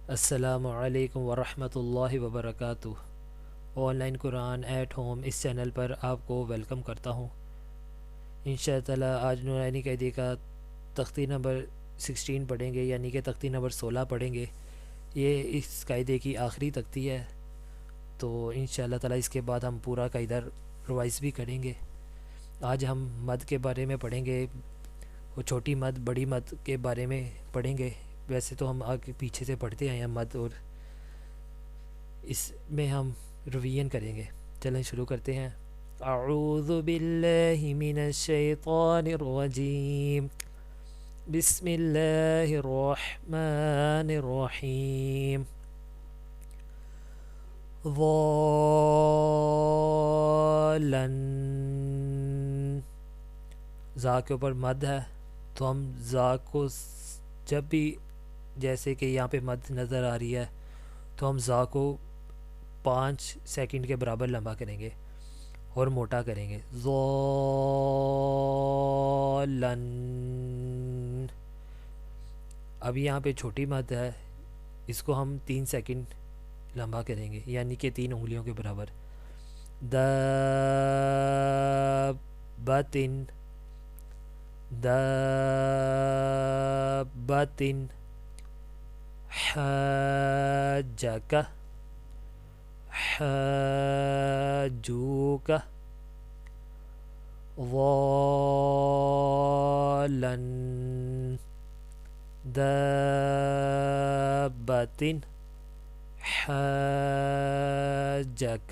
السلام علیکم ورحمۃ اللہ وبرکاتہ۔ Online Quran at home اس چینل پر آپ کو ویلکم کرتا ہوں۔ انشاء تعالیٰ آج نورانی قاعدے کا تختی نمبر 16 پڑھیں گے، یعنی کہ تختی نمبر 16 پڑھیں گے۔ یہ اس قاعدے کی آخری تختی ہے، تو انشاء اللہ تعالیٰ اس کے بعد ہم پورا قاعدہ ریوائز بھی کریں گے۔ آج ہم مد کے بارے میں پڑھیں گے، وہ چھوٹی مد بڑی مد کے بارے میں پڑھیں گے۔ ویسے تو ہم آگے پیچھے سے پڑھتے آئے ہیں مد، اور اس میں ہم ریویژن کریں گے۔ چلیں شروع کرتے ہیں۔ اعوذ باللہ من الشیطان الرجیم، بسم اللہ الرحمن الرحیم۔ ضالن، زا کے اوپر مد ہے، تو ہم زا کو جب بھی جیسے کہ یہاں پہ مد نظر آ رہی ہے تو ہم زا کو 5 سیکنڈ کے برابر لمبا کریں گے اور موٹا کریں گے۔ ضالن، اب یہاں پہ چھوٹی مد ہے، اس کو ہم 3 سیکنڈ لمبا کریں گے، یعنی کہ 3 انگلیوں کے برابر۔ دابتن، دابتن، حاجک، حاجوک، ضالن، دابتن، حاجک،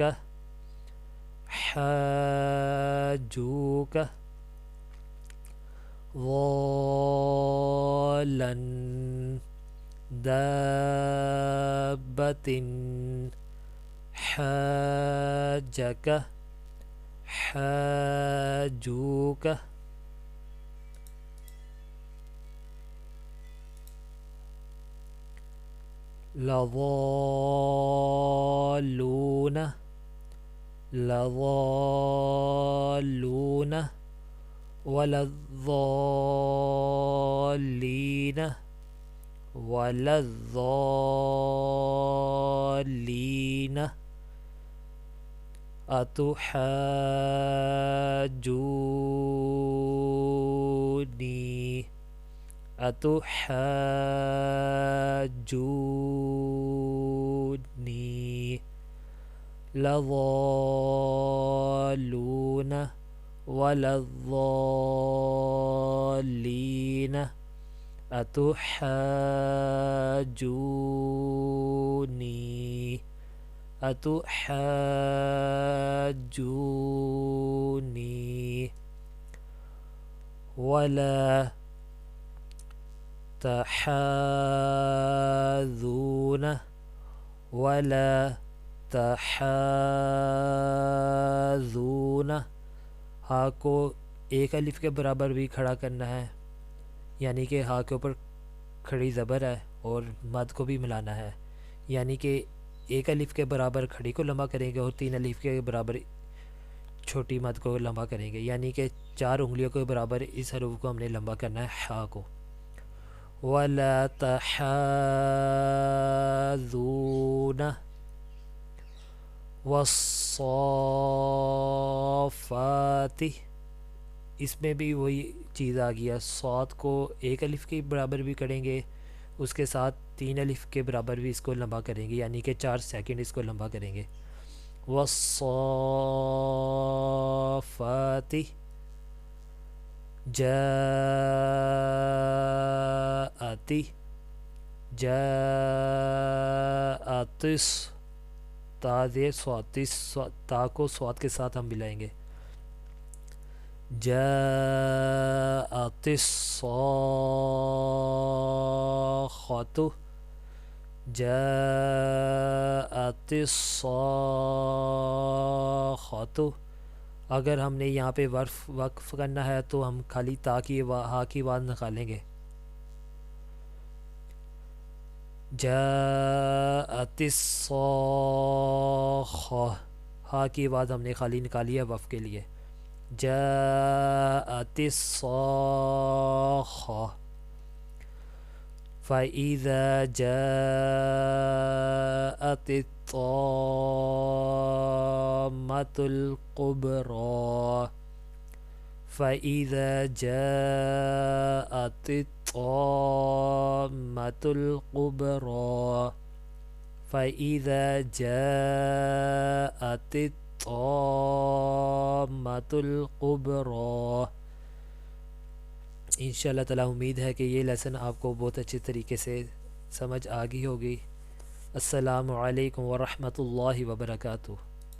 حاجوک، ضالن، دابتن، حاجک، حاجوک۔ لضالون، لضالون، ولا الضالین، ولا الضالین۔ اتحاجونی، اتحاجونی۔ لضالون، ولا الضالین، اتحاجونی، اتحاجونی۔ ولا تحاذون، ولا تحاذون۔ ہا کو ایک الف کے برابر بھی کھڑا کرنا ہے، یعنی کہ ہا کے اوپر کھڑی زبر ہے، اور مد کو بھی ملانا ہے، یعنی کہ ایک الف کے برابر کھڑی کو لمبا کریں گے اور 3 الف کے برابر چھوٹی مد کو لمبا کریں گے، یعنی کہ 4 انگلیوں کے برابر اس حروف کو ہم نے لمبا کرنا ہے، ہا کو۔ وَلَا تَحَاذُونَ، وَالصَّافَّاتِ، اس میں بھی وہی چیز آ گیا، صاد کو ایک الف کے برابر بھی کریں گے، اس کے ساتھ 3 الف کے برابر بھی اس کو لمبا کریں گے، یعنی کہ 4 سیکنڈ اس کو لمبا کریں گے۔ وَالصَّافَّاتِ جاءت، جاءتس، تا دے سواتس، تا کو سوات کے ساتھ ہم ملائیں گے۔ جاءت الصاخۃ، جاءت الصاخۃ۔ اگر ہم نے یہاں پہ وقف کرنا ہے تو ہم خالی تا کی ہا کی آواز نکالیں گے۔ جاءت الصاخہ، ہا کی آواز ہم نے خالی نکالی ہے وقف کے لیے۔ جاءت الصاخہ۔ فَإِذَا جَاءَتِ الطَّامَّةُ الْكُبْرَى فَإِذَا جَاءَتِ الطَّامَّةُ الْكُبْرَى فَإِذَا جَاءَتِ الطَّامَّةُ الْكُبْرَى۔ انشاءاللہ تعالیٰ امید ہے کہ یہ لیسن آپ کو بہت اچھے طریقے سے سمجھ آ گئی ہوگی۔ السلام علیکم ورحمۃ اللہ وبرکاتہ۔